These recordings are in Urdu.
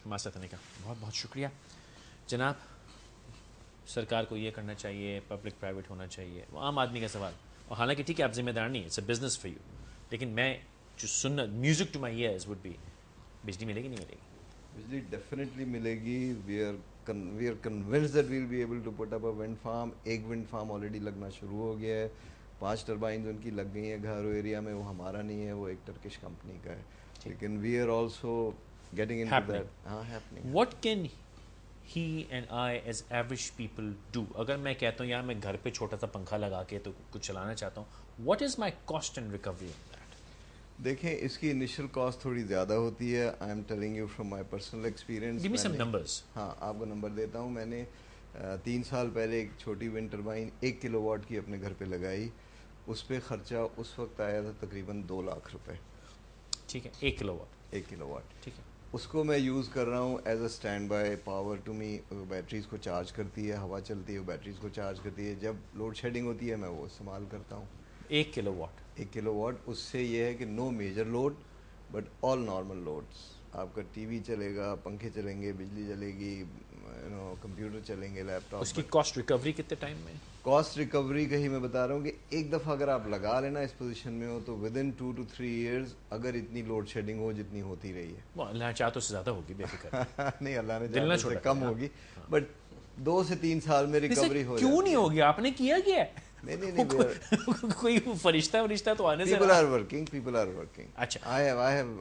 ہمارے ساتھ آنے کا بہت بہت شکریہ جناب. سرکار کو یہ کرنا چاہیے, پبلک پرائیویٹ ہونا چاہیے, وہ عام آدمی کا سوال. اور حالانکہ ٹھیک ہے آپ ذمہ دار نہیں, it's a business for you, لیکن میں جو سننا music to my ears would be, بجلی ملے گی نہیں ملے گی؟ بجلی ڈیفینیٹلی ملے گی. We are convinced that we'll be able to put up a wind farm. ایک ونڈ فارم آلریڈی لگنا شروع ہو گیا ہے, 5 ٹربائنز ان کی لگ گئی ہیں گھارو ایریا میں. وہ ہمارا نہیں ہے, وہ ایک ٹرکش کمپنی کا ہے, لیکن we are also getting into that. ہاں happening. What can he and I as average people do? اگر میں کہتا ہوں یار میں گھر پہ چھوٹا سا پنکھا لگا کے تو کچھ چلانا چاہتا ہوں, what is my cost and recovery on that? دیکھیں اس کی انیشیل کاسٹ تھوڑی زیادہ ہوتی ہے. I am telling you from my personal experience. Give me some numbers. ہاں آپ کو نمبر دیتا ہوں. میں نے 3 سال پہلے ایک چھوٹی ونڈ ٹربائن 1 کلو واٹ کی اپنے گھر پہ لگائی. اس پہ خرچہ اس وقت آیا تھا تقریباً 2 لاکھ روپے. ٹھیک ہے, 1 کلو واٹ. 1 kilo what. ٹھیک ہے. اس کو میں یوز کر رہا ہوں as a standby power to me. Batteries کو چارج کرتی ہے, ہوا چلتی ہے, وہ بیٹریز کو چارج کرتی ہے. جب لوڈ شیڈنگ ہوتی ہے میں وہ استعمال کرتا ہوں. 1 کلو واٹ. 1 kilo what. اس سے یہ ہے کہ no major load but all normal loads. آپ کا ٹی وی چلے گا, پنکھے چلیں گے, بجلی چلے گی, کمپیوٹر چلیں گے, لیپ ٹاپ. اس کی کاسٹ ریکوری کتنے ٹائم میں؟ کاسٹ ریکوری کا ہی میں بتا رہا ہوں کہ ایک دفعہ اگر آپ لگا لینا اس پوزیشن میں ہو تو ود ان 2 to 3 ایئرز اگر اتنی لوڈ شیڈنگ ہو جتنی ہوتی رہی ہے. وہ اللہ چاہے تو اس سے زیادہ ہوگی, بے فکر. نہیں اللہ نے دل نہ چاہا سے کم ہوگی, بٹ 2 سے 3 سال میں ریکوری ہو جاتی ہے. کیوں نہیں ہوگی؟ آپ نے کیا ہے؟ نہیں کوئی فرشتہ تو آنے سے. people are working. اچھا,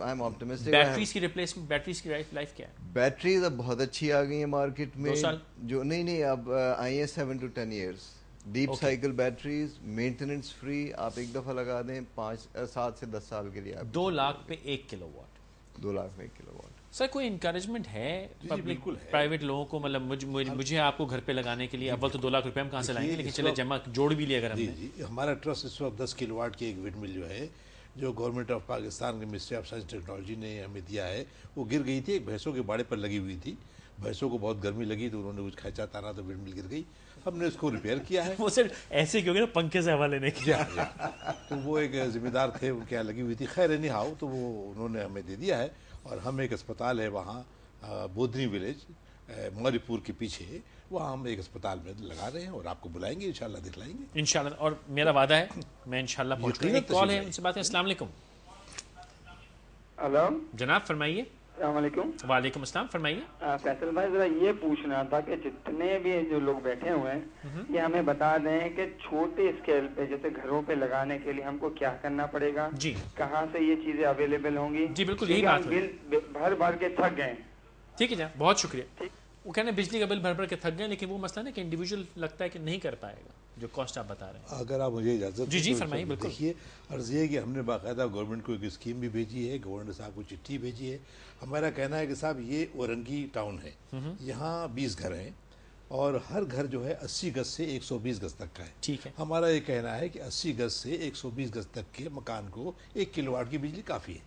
I'm optimistic. بیٹریز کی ریپلیسمنٹ, بیٹریز کی لائف کیا ہے؟ بیٹریز اب بہت اچھی آ گئی ہیں مارکیٹ میں. 2 سال جو نہیں اب آئی ہیں 7 to 10 years. Deep cycle batteries, maintenance free. آپ ایک دفعہ لگا دیں 7 سے 10 سال کے لیے. 2 لاکھ پہ 1 کلو واٹ. 2 لاکھ میں 1 کلو واٹ. سر کوئی انکریجمنٹ ہے پبلک پرائیویٹ لوگوں کو, مطلب مجھے آپ کو گھر پہ لگانے کے لیے؟ اول تو 2 لاکھ روپے ہم کہاں سے لائیں گے, لیکن چلے جمع جوڑ بھی لیا اگر ہم نے. جی ہمارا ٹرسٹ اس وقت 10 کلو واٹ کی ایک ونڈ مل جو ہے جو گورنمنٹ آف پاکستان کے منسٹری آف سائنس ٹیکنالوجی نے ہمیں دیا ہے, وہ گر گئی تھی. ایک بھینسوں کے باڑے پر لگی ہوئی تھی, بھینسوں کو بہت گرمی لگی تو انہوں نے کچھ کھینچا تانا تو ونڈ مل گر گئی. ہم نے اس کو ریپیئر کیا ہے. وہ سر ایسے کیوں کہ نا پنکھے سے ہوا لینے کی. تو وہ ایک ذمہ دار تھے, ان کے یہاں لگی ہوئی تھی. خیر نہیں ہاؤ تو وہ انہوں نے ہمیں دے دیا ہے. اور ہم ایک اسپتال ہے وہاں بودنی ولیج موری پور کے پیچھے, وہاں ہم ایک اسپتال میں لگا رہے ہیں اور آپ کو بلائیں گے, انشاءاللہ دکھلائیں گے انشاءاللہ. اور میرا وعدہ ہے میں انشاءاللہ پہنچ گا. ایک کال ہے, ان سے بات ہے. السلام علیکم. ہلو جناب فرمائیے. السلام علیکم. وعلیکم السلام, فرمائیے. فیصل بھائی ذرا یہ پوچھنا تھا کہ جتنے بھی جو لوگ بیٹھے ہوئے ہیں یہ ہمیں بتا دیں کہ چھوٹے اسکیل پہ جیسے گھروں پہ لگانے کے لیے ہم کو کیا کرنا پڑے گا, جی کہاں سے یہ چیزیں اویلیبل ہوں گی. جی بالکل یہی بات ہے. بل بھر کے تھک گئے. ٹھیک ہے جناب, بہت شکریہ. وہ کہنا بجلی کا بل بھر کے تھک گئے, لیکن وہ مسئلہ نا کہ انڈیویجول لگتا ہے کہ نہیں کر پائے گا جو کاسٹ آپ بتا رہے ہیں. اگر آپ مجھے اجازت جی فرمائیے. بالکل. دیکھیے عرض یہ ہے کہ ہم نے باقاعدہ گورنمنٹ کو ایک اسکیم بھی بھیجی ہے, گورنر صاحب کو چٹھی بھیجی ہے. ہمارا کہنا ہے کہ صاحب یہ اورنگی ٹاؤن ہے, یہاں 20 گھر ہیں اور ہر گھر جو ہے 80 گز سے 120 گز تک کا ہے. ٹھیک ہے. ہمارا یہ کہنا ہے کہ 80 گز سے 120 گز تک کے مکان کو 1 کلو واٹ کی بجلی کافی ہے.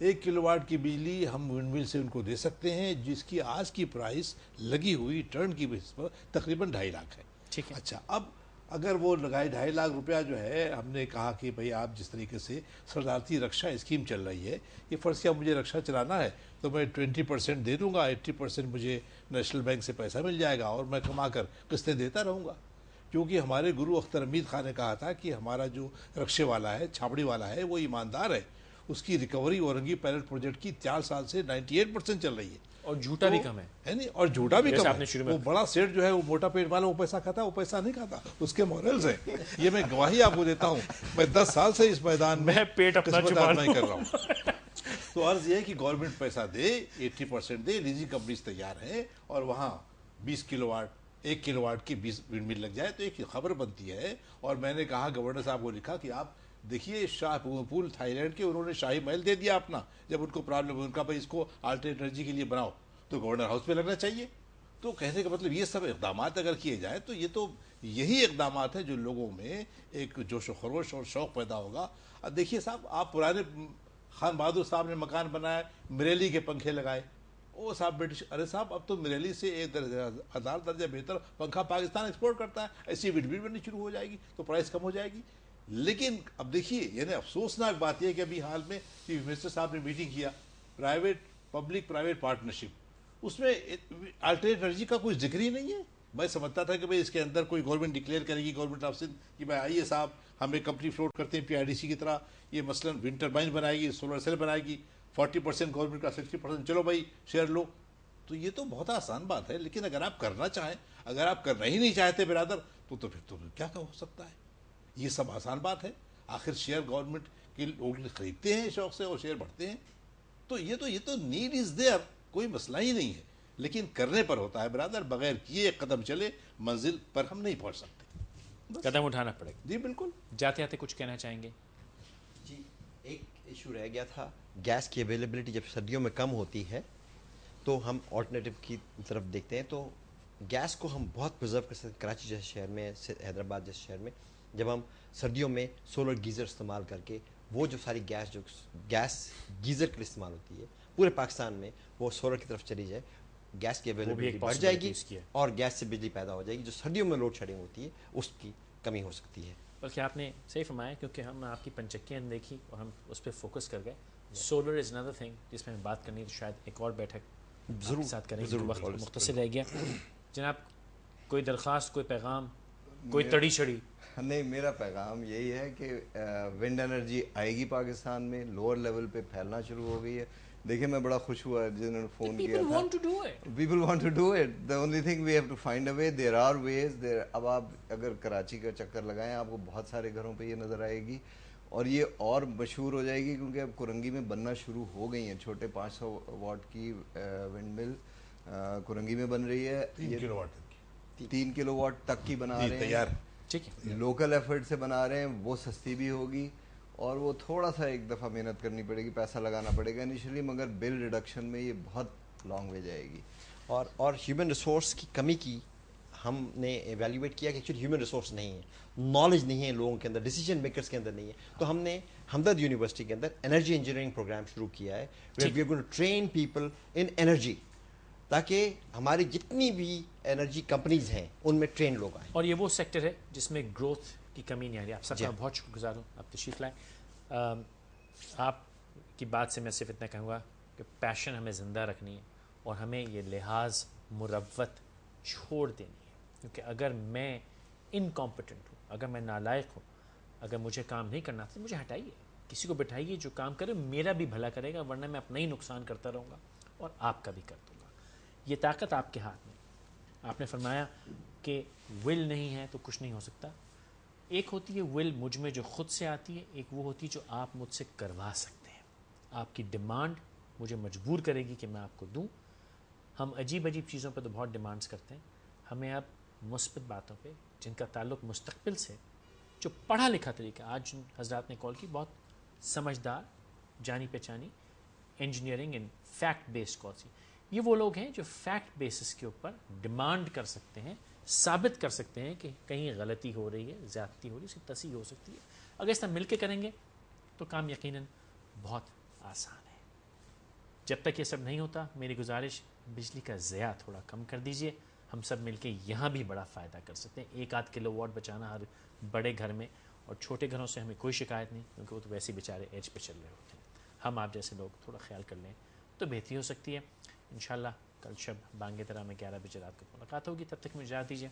1 کلو واٹ کی بجلی ہم ونڈ مل سے ان کو دے سکتے ہیں, جس کی آج کی پرائس لگی ہوئی ٹرن کی بیس پر تقریباً 2.5 لاکھ ہے. ٹھیک ہے. اچھا, اب اگر وہ لگائے 2.5 لاکھ روپیہ جو ہے, ہم نے کہا کہ بھئی آپ جس طریقے سے صدارتی رکشا اسکیم چل رہی ہے, یہ فرض کیا مجھے رکشا چلانا ہے تو میں 20% دے دوں گا, 80% مجھے نیشنل بینک سے پیسہ مل جائے گا اور میں کما کر قسطیں دیتا رہوں گا. کیونکہ ہمارے گرو اختر حمید خان نے کہا تھا کہ ہمارا جو رکشے والا ہے, چھاپڑی والا ہے, وہ ایماندار ہے. اس کی ریکوری اورنگی پائلٹ پروجیکٹ کی 4 سال سے 98% چل رہی ہے, اور جھوٹا بھی کم ہے نہیں, اور جھوٹا بھی کم ہے. وہ بڑا سیٹ جو ہے وہ موٹا پیٹ والا وہ پیسہ کھاتا ہے, وہ پیسہ نہیں کھاتا, اس کے مورلز ہیں. یہ میں گواہی آپ کو دیتا ہوں, میں 10 سال سے اس میدان میں پیٹ اپنا نہیں کر رہا ہوں. تو عرض یہ ہے کہ گورنمنٹ پیسہ دے, 80% دے, لیزنگ کمپنیز تیار ہیں, اور وہاں 20 کلو واٹ 1 کلو واٹ کی 20 ونڈ مل لگ جائے تو ایک خبر بنتی ہے. اور میں نے کہا گورنر صاحب کو لکھا کہ آپ دیکھیے شاہ پول تھائی لینڈ کے انہوں نے شاہی محل دے دیا اپنا, جب ان کو پرابلم ہوئی, ان کا بھائی اس کو آلٹرنیٹ انرجی کے لیے بناؤ تو گورنر ہاؤس پہ لگنا چاہیے. تو کہنے کا مطلب یہ سب اقدامات اگر کیے جائیں تو یہ تو یہی اقدامات ہیں جو لوگوں میں ایک جوش و خروش اور شوق پیدا ہوگا. اب دیکھیے صاحب, آپ پرانے خان بہادر صاحب نے مکان بنایا, مریلی کے پنکھے لگائے, وہ صاحب برٹش, ارے صاحب اب تو مریلی سے 1000 درجہ بہتر پنکھا پاکستان ایکسپورٹ کرتا ہے. ایسی وڈ بننی شروع ہو جائے گی تو پرائس کم ہو جائے گی. لیکن اب دیکھیے یعنی افسوسناک بات یہ ہے کہ ابھی حال میں چیف منسٹر صاحب نے میٹنگ کیا, پرائیویٹ پبلک پرائیویٹ پارٹنرشپ, اس میں الٹرنیٹ انرجی کا کوئی ذکر ہی نہیں ہے. میں سمجھتا تھا کہ بھئی اس کے اندر کوئی گورنمنٹ ڈکلیئر کرے گی, گورنمنٹ آف سندھ, کہ بھائی آئیے صاحب ہم ایک کمپنی فلوٹ کرتے ہیں PIDC کی طرح, یہ مثلاً ونڈ ٹربائن بنائے گی, سولر سیل بنائے گی, 40% گورنمنٹ کا 60%, چلو بھائی شیئر لو. تو یہ تو بہت آسان بات ہے, لیکن اگر آپ کرنا چاہیں, اگر آپ کرنا ہی نہیں چاہتے برادر, تو پھر تو کیا ہو سکتا ہے. یہ سب آسان بات ہے. آخر شیئر گورنمنٹ کے لوگ خریدتے ہیں شوق سے اور شیئر بڑھتے ہیں. تو یہ تو نیڈ از دیئر, کوئی مسئلہ ہی نہیں ہے, لیکن کرنے پر ہوتا ہے برادر. بغیر کیے ایک قدم چلے منزل پر ہم نہیں پہنچ سکتے. قدم اٹھانا پڑے گا. جی بالکل. جاتے آتے کچھ کہنا چاہیں گے؟ جی ایک ایشو رہ گیا تھا, گیس کی اویلیبلٹی جب سردیوں میں کم ہوتی ہے تو ہم آلٹرنیٹو کی طرف دیکھتے ہیں, تو گیس کو ہم بہت پرزرو کر سکتے ہیں. کراچی جیسے شہر میں, حیدرآباد جیسے شہر میں, جب ہم سردیوں میں سولر گیزر استعمال کر کے وہ جو ساری گیس گیزر کے لیے استعمال ہوتی ہے پورے پاکستان میں, وہ سولر کی طرف چلی جائے, گیس کی اویلیبلٹی بڑھ جائے گی اور گیس سے بجلی پیدا ہو جائے گی. جو سردیوں میں لوڈ شیڈنگ ہوتی ہے اس کی کمی ہو سکتی ہے. بلکہ آپ نے صحیح فرمایا, کیونکہ ہم آپ کی پنچکیاں دیکھی اور ہم اس پہ فوکس کر گئے. سولر از اندر تھنگ جس میں ہم بات کرنی ہے, تو شاید ایک اور بیٹھک ضرور ساتھ کریں گے, وقت مختصر رہ گیا. جناب کوئی درخواست, کوئی پیغام, کوئی تڑی چھڑی؟ نہیں, میرا پیغام یہی ہے کہ ونڈ انرجی آئے گی پاکستان میں, لوور لیول پہ پھیلنا شروع ہو گئی ہے. دیکھیں میں بڑا خوش ہوا جنہوں نے فون کیا تھا. People want to do it. The only thing we have to find a way. There are ways. اب آپ اگر کراچی کا چکر لگائیں, آپ کو بہت سارے گھروں پہ یہ نظر آئے گی, اور یہ اور مشہور ہو جائے گی, کیونکہ اب کرنگی میں بننا شروع ہو گئی ہیں. چھوٹے 500 واٹ کی ونڈ مل کرنگی میں بن رہی ہے. 3 کلو واٹ 3 کلو واٹ تک کی بنا رہے تیار. ٹھیک ہے, لوکل ایفرٹ سے بنا رہے ہیں. وہ سستی بھی ہوگی, اور وہ تھوڑا سا ایک دفعہ محنت کرنی پڑے گی, پیسہ لگانا پڑے گا انیشلی, مگر بل ریڈکشن میں یہ بہت لانگ وے جائے گی. اور ہیومن ریسورس کی کمی کی ہم نے ایویلیویٹ کیا کہ ایکچولی ہیومن ریسورس نہیں ہے, نالج نہیں ہے لوگوں کے اندر, ڈیسیجن میکرز کے اندر نہیں ہے. تو ہم نے ہمدرد یونیورسٹی کے اندر انرجی انجینئرنگ پروگرام شروع کیا ہے, where we are going to train people in energy, تاکہ ہماری جتنی بھی انرجی کمپنیز ہیں ان میں ٹرین لوگ آئیں. اور یہ وہ سیکٹر ہے جس میں گروتھ کی کمی نہیں آ رہی. آپ سب کا بہت شکر گزار ہوں, آپ تشریف لائیں. آپ کی بات سے میں صرف اتنا کہوں گا کہ پیشن ہمیں زندہ رکھنی ہے, اور ہمیں یہ لحاظ مروت چھوڑ دینی ہے. کیونکہ اگر میں انکمپیٹنٹ ہوں, اگر میں نالائق ہوں, اگر مجھے کام نہیں کرنا تو مجھے ہٹائیے, کسی کو بٹھائیے جو کام کرے, میرا بھی بھلا کرے گا, ورنہ میں اپنا ہی نقصان کرتا رہوں گا اور آپ کا بھی کر دوں گا. یہ طاقت آپ کے ہاتھ میں. آپ نے فرمایا کہ ول نہیں ہے تو کچھ نہیں ہو سکتا. ایک ہوتی ہے ول مجھ میں جو خود سے آتی ہے, ایک وہ ہوتی ہے جو آپ مجھ سے کروا سکتے ہیں. آپ کی ڈیمانڈ مجھے مجبور کرے گی کہ میں آپ کو دوں. ہم عجیب عجیب چیزوں پہ تو بہت ڈیمانڈس کرتے ہیں. ہمیں اب مثبت باتوں پہ جن کا تعلق مستقبل سے, جو پڑھا لکھا طریقہ, آج جن حضرات نے کال کی بہت سمجھدار, جانی پہچانی, انجینئرنگ اینڈ فیکٹ بیسڈ کال سی, یہ وہ لوگ ہیں جو فیکٹ بیسس کے اوپر ڈیمانڈ کر سکتے ہیں, ثابت کر سکتے ہیں کہ کہیں غلطی ہو رہی ہے, زیادتی ہو رہی ہے, اس کی تصحیح ہو سکتی ہے. اگر اس طرح مل کے کریں گے تو کام یقیناً بہت آسان ہے. جب تک یہ سب نہیں ہوتا, میری گزارش بجلی کا ضیاع تھوڑا کم کر دیجئے. ہم سب مل کے یہاں بھی بڑا فائدہ کر سکتے ہیں. 1-8 کلو واٹ بچانا ہر بڑے گھر میں, اور چھوٹے گھروں سے ہمیں کوئی شکایت نہیں, کیونکہ وہ تو ویسے بیچارے ایج پہ چل رہے ہوتے ہیں. ہم آپ جیسے لوگ تھوڑا خیال کر لیں تو بہتری ہو سکتی ہے. انشاءاللہ کل شب بانگ درا میں 11 بجے رات کو ملاقات ہوگی. تب تک مجھے اجازت دیجیے.